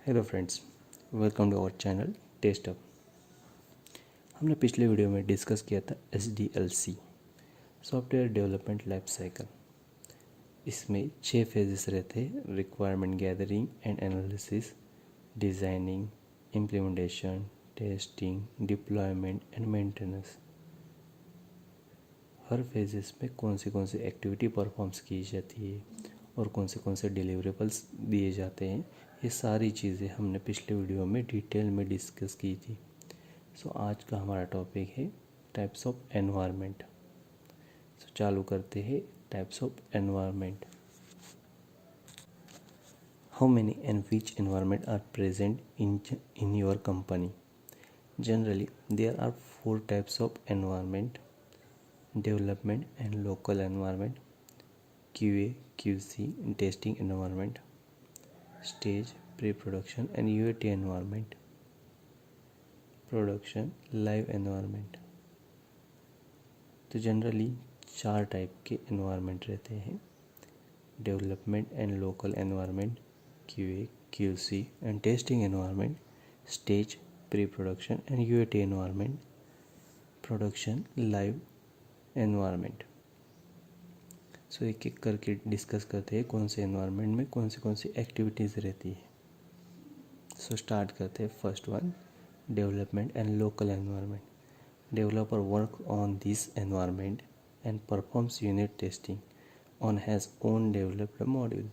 Hello friends, welcome to our channel test up. हमने पिछले video में डिस्कस किया था SDLC, software development life cycle. इसमें 6 फेजेस रहते हैं: requirement gathering and analysis, designing, implementation, testing, deployment and maintenance. हर फेजेस में कौन सी एक्टिविटी परफॉर्म्स की जाती है और कौन से डिलीवरेबल्स दिए जाते हैं, ये सारी चीज़ें हमने पिछले वीडियो में डिटेल में डिस्कस की थी। सो आज का हमारा टॉपिक है टाइप्स ऑफ एनवायरनमेंट। सो चालू करते हैं। Types of environment. How many and which environment are present in your company? Generally, there are 4 types of environment: development and local environment, QA, QC, testing environment, stage, pre-production and UAT environment, production, live environment। तो generally 4 type के environment रहते हैं: development and local environment, QA, QC and testing environment, stage, pre production and UAT environment, production, live environment. So एक एक करके discuss करते हैं कौन से एनवायरनमेंट में कौन सी एक्टिविटीज़ रहती है। सो स्टार्ट करते हैं। First one, development and local environment. Developer work on this environment and performs unit testing on has own developed module.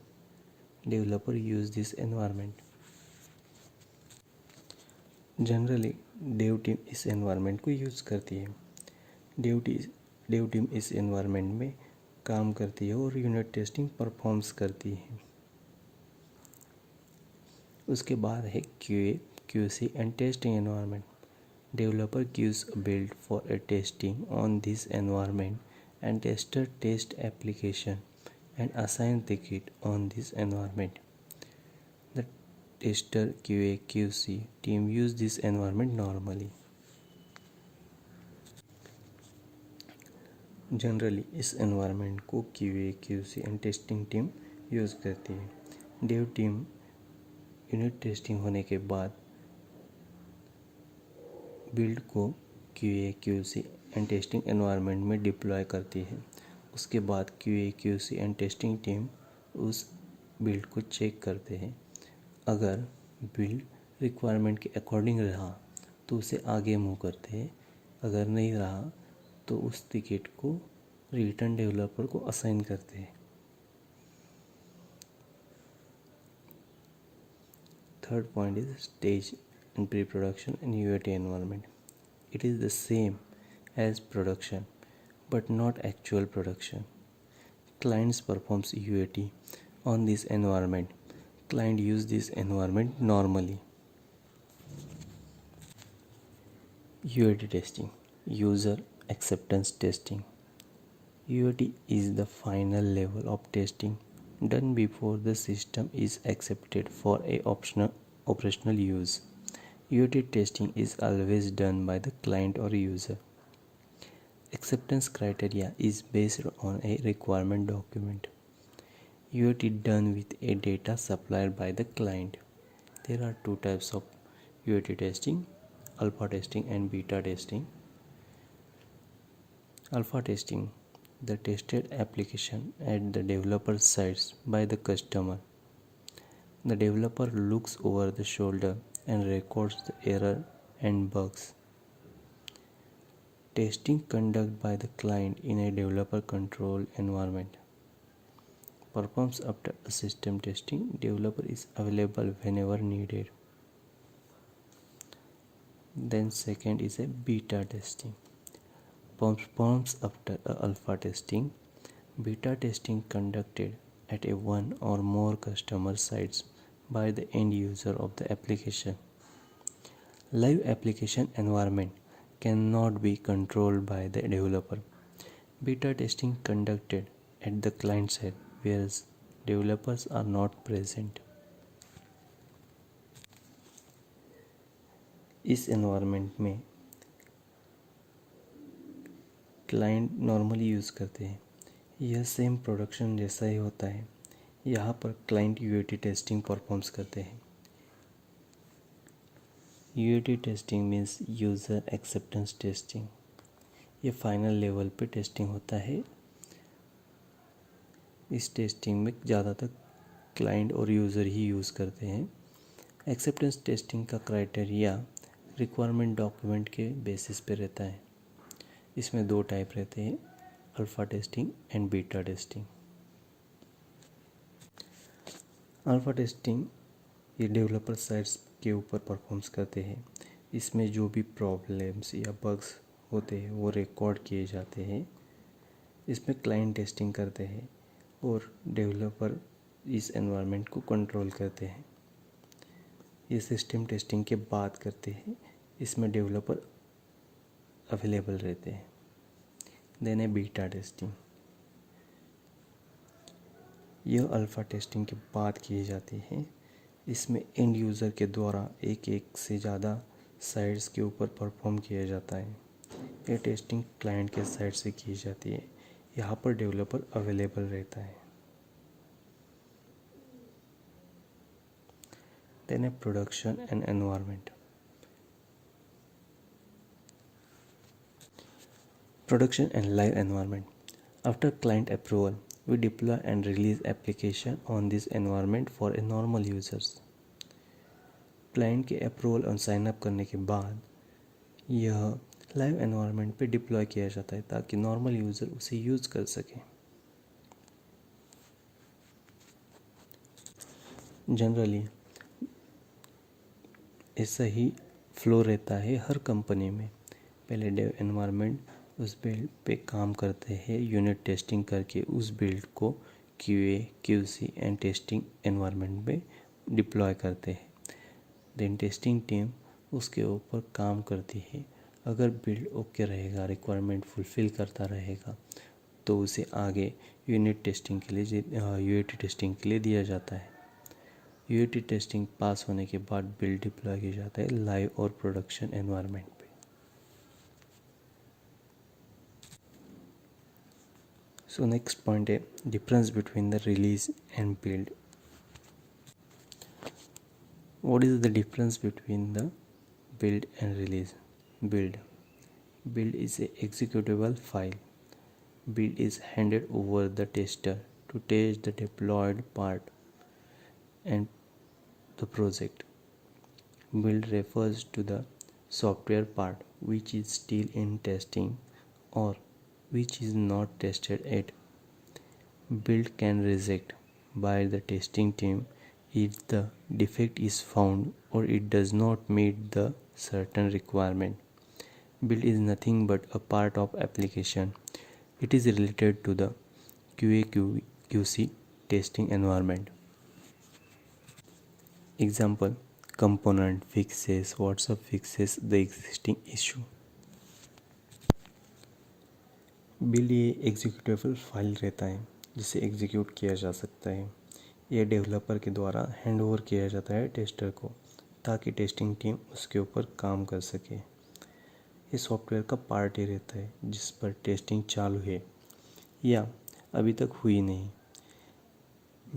Developer use this environment. Generally Dave team इस environment को use करती है। Dave team इस environment में काम करती है और यूनिट टेस्टिंग परफॉर्म्स करती है। उसके बाद है QA, QC and testing environment. Developer gives a build for a testing on this environment and tester test application and assign the kit on this environment. The tester QA QC team use this environment normally. Generally इस environment को QA QC and testing team use करती है। Dave team unit testing होने के बाद build को QA QC and testing environment में deploy करती है। उसके बाद QA QC and testing team उस बिल्ड को चेक करते हैं। अगर बिल्ड रिक्वायरमेंट के अकॉर्डिंग रहा तो उसे आगे मूव करते हैं, अगर नहीं रहा तो उस टिकट को रिटर्न डेवलपर को असाइन करते हैं। Third point is stage and pre-production and UAT environment. It is the same as production but not actual production. Clients performs UAT on this environment. Client use this environment normally. UAT testing, user acceptance testing. UAT is the final level of testing done before the system is accepted for a operational use. UAT testing is always done by the client or user. Acceptance criteria is based on a requirement document. UAT done with a data supplied by the client. There are 2 types of UAT testing: alpha testing and beta testing. Alpha testing, the tested application at the developer sites by the customer. The developer looks over the shoulder and records the error and bugs. Testing conducted by the client in a developer controlled environment. Performs after a system testing. Developer is available whenever needed. Then second is a beta testing. Performs after a alpha testing. Beta testing conducted at a one or more customer sites by the end user of the application. Live application environment cannot be controlled by the developer. Beta testing conducted at the client side whereas developers are not present. इस environment में client normally use करते हैं। यह same production जैसा ही होता है। यहाँ पर क्लाइंट UAT टेस्टिंग परफॉर्म्स करते हैं। UAT testing means user acceptance testing. ये फाइनल लेवल पे टेस्टिंग होता है। इस टेस्टिंग में ज़्यादातर क्लाइंट और यूज़र ही यूज़ करते हैं। एक्सेप्टेंस टेस्टिंग का क्राइटेरिया रिक्वायरमेंट डॉक्यूमेंट के बेसिस पे रहता है। इसमें दो टाइप रहते हैं, alpha testing and beta testing. Alpha testing ये डेवलपर साइट्स के ऊपर परफॉर्म्स करते हैं। इसमें जो भी प्रॉब्लम्स या बग्स होते हैं वो रिकॉर्ड किए जाते हैं। इसमें क्लाइंट टेस्टिंग करते हैं और डेवलपर इस एनवायरनमेंट को कंट्रोल करते हैं। ये सिस्टम टेस्टिंग के बाद करते हैं। इसमें डेवलपर अवेलेबल रहते हैं। देन है बीटा टेस्टिंग। यह अल्फ़ा टेस्टिंग के बाद किए जाते हैं। इसमें एंड यूज़र के द्वारा एक से ज़्यादा साइट्स के ऊपर परफॉर्म किया जाता है। यह टेस्टिंग क्लाइंट के साइड से की जाती है। यहाँ पर डेवलपर अवेलेबल रहता है। देन है production and environment. Production and live environment. After client approval, we deploy and release application on this environment for a normal users. Client के अप्रूवल और साइन अप करने के बाद यह लाइव एनवायरनमेंट पे डिप्लॉय किया जाता है ताकि नॉर्मल यूज़र उसे यूज़ कर सके। जनरली ऐसा ही फ्लो रहता है हर कंपनी में। पहले डेव एनवायरनमेंट उस बिल्ड पे काम करते हैं, यूनिट टेस्टिंग करके उस बिल्ड को QA, QC and testing environment में डिप्लॉय करते हैं। देन टेस्टिंग टीम उसके ऊपर काम करती है। अगर बिल्ड ओके रहेगा, रिक्वायरमेंट फुलफ़िल करता रहेगा, तो उसे आगे यूनिट टेस्टिंग के लिए UAT टेस्टिंग के लिए दिया जाता है। UAT टेस्टिंग पास होने के बाद बिल्ड डिप्लॉय किया जाता है लाइव और प्रोडक्शन एनवायरनमेंट पे। So next point है difference between the release and build. What is the difference between the build and release? Build is a executable file. Build is handed over the tester to test the deployed part and the project. Build refers to the software part which is still in testing or which is not tested yet. Build can reject by the testing team if the defect is found or it does not meet the certain requirement. Build is nothing but a part of application. It is related to the QA/QC testing environment. Example: component fixes, WhatsApp fixes the existing issue. Build ये executable file रहता है जिसे execute किया जा सकता है। यह developer के द्वारा हैंड ओवर किया जाता है टेस्टर को ताकि टेस्टिंग टीम उसके ऊपर काम कर सके। ये सॉफ्टवेयर का पार्ट ही रहता है जिस पर टेस्टिंग चालू है या अभी तक हुई नहीं।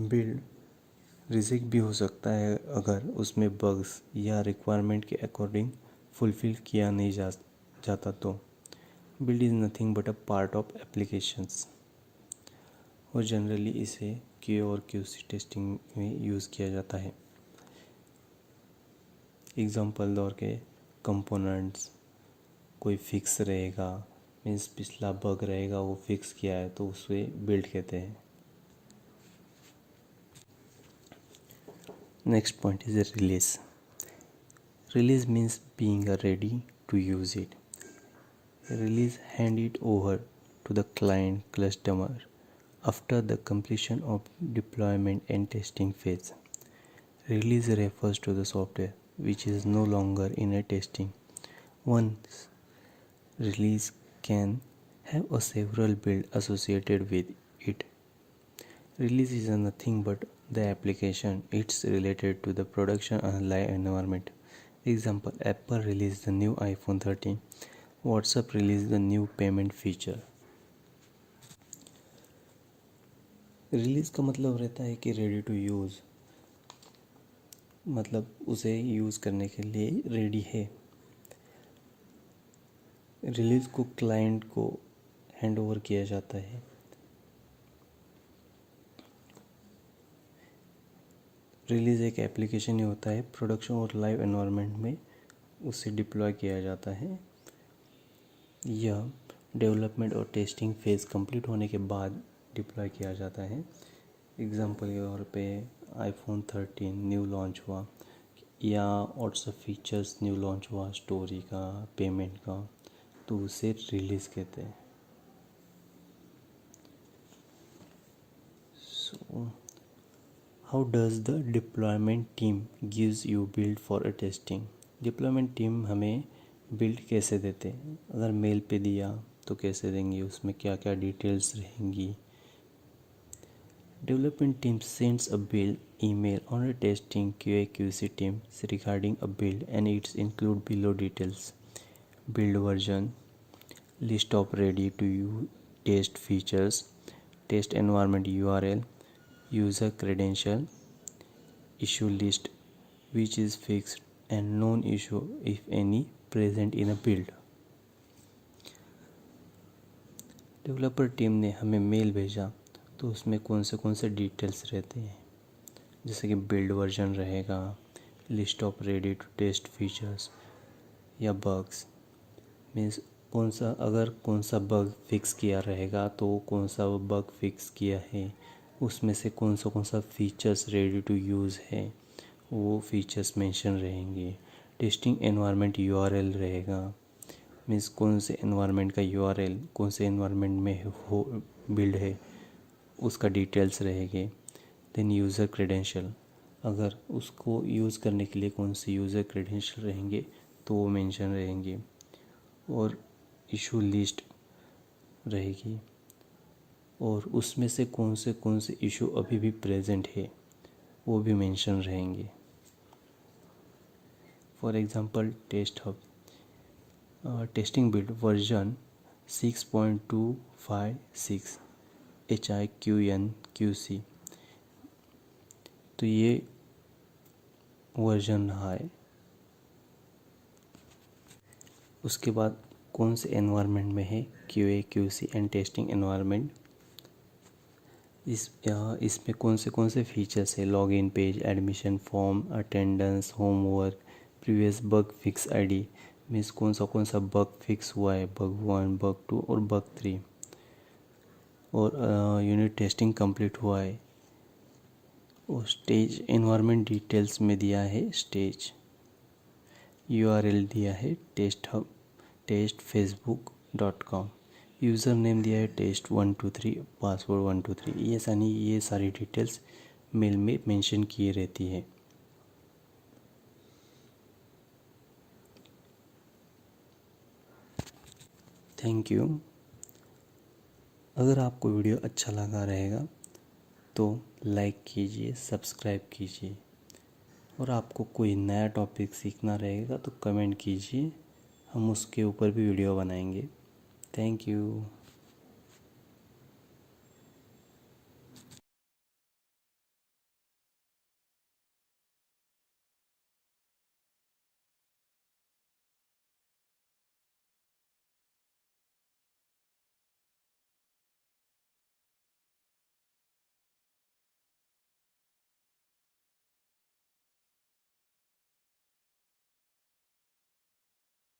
बिल्ड रिजेक्ट भी हो सकता है अगर उसमें बग्स या रिक्वायरमेंट के अकॉर्डिंग फुलफिल किया नहीं जाता तो। Build is nothing but a part of applications और जनरली इसे QA और QC टेस्टिंग में यूज़ किया जाता है। एग्जांपल दौर के कंपोनेंट्स कोई फिक्स रहेगा, मीन्स पिछला बग रहेगा वो फिक्स किया है तो उसे बिल्ड कहते हैं। Next point is release. Release means being ready to use it. Release hand it over to the client customer after the completion of deployment and testing phase. Release refers to the software which is no longer in a testing. Once release can have a several build associated with it. Release is nothing but the application. It's related to the production and live environment. Example: Apple released the new iPhone 13. WhatsApp released the new payment feature. Release का मतलब रहता है कि ready to use. मतलब उसे use करने के लिए रेडी है। रिलीज़ को क्लाइंट को हैंड ओवर किया जाता है। रिलीज़ एक एप्लीकेशन ही होता है, प्रोडक्शन और लाइव एनवायरनमेंट में उसे डिप्लॉय किया जाता है। यह डेवलपमेंट और टेस्टिंग फेज़ कंप्लीट होने के बाद डिप्लॉय किया जाता है। एग्जांपल के तौर पे iPhone 13 न्यू लॉन्च हुआ या व्हाट्सएप फीचर्स न्यू लॉन्च हुआ, स्टोरी का, पेमेंट का, तो उसे रिलीज़ कहते हैं। So how does the deployment team gives you build for a testing. Deployment team हमें बिल्ड कैसे देते हैं? अगर मेल पे दिया तो कैसे देंगे, उसमें क्या क्या डिटेल्स रहेंगी। Development team sends a build email on a testing QA/QC team regarding a build and it's include below details: build version, list of ready to use test features, test environment URL, user credential, issue list which is fixed and known issue if any present in a build। Developer team ने हमें mail भेजा तो उसमें कौन से details रहते हैं, जैसे कि बिल्ड वर्जन रहेगा, list of ready to test features या बग्स। मीन्स कौन सा बग फिक्स किया रहेगा तो कौन सा बग फिक्स किया है, उसमें से कौन सा फीचर्स रेडी टू यूज़ है वो फीचर्स मेंशन रहेंगे। टेस्टिंग एनवायरनमेंट URL रहेगा, मीन्स कौन से एनवायरनमेंट का URL कौन से एनवायरनमेंट में हो बिल्ड है उसका डिटेल्स रहेंगे। देन यूज़र क्रेडेंशियल, अगर उसको यूज़ करने के लिए कौन से यूज़र क्रेडेंशियल रहेंगे तो वो मेंशन रहेंगे। और इशू लिस्ट रहेगी और उसमें से कौन से इशू अभी भी प्रेजेंट है वो भी मेंशन रहेंगे। For example test hub, testing build version 6.256 HIQNQC, तो ये वर्जन रहा है। उसके बाद कौन से एनवायरनमेंट में है, QA/QC एंड टेस्टिंग एनवायरनमेंट। इसमें कौन से फीचर्स है, login page, admission form, attendance, homework, previous bug fix ID, means कौन सा बग फिक्स हुआ है, बग 1, बग 2 और बग 3। और यूनिट टेस्टिंग कंप्लीट हुआ है। और स्टेज एनवायरनमेंट डिटेल्स में दिया है स्टेज, URL दिया है test hub testfacebook.com, user name दिया है test123, पासवर्ड 123। ये सारी डिटेल्स मेल में मेंशन किए रहती है। Thank you. अगर आपको वीडियो अच्छा लगा रहेगा तो लाइक कीजिए, सब्सक्राइब कीजिए, और आपको कोई नया टॉपिक सीखना रहेगा तो कमेंट कीजिए, हम उसके ऊपर भी वीडियो बनाएंगे। Thank you.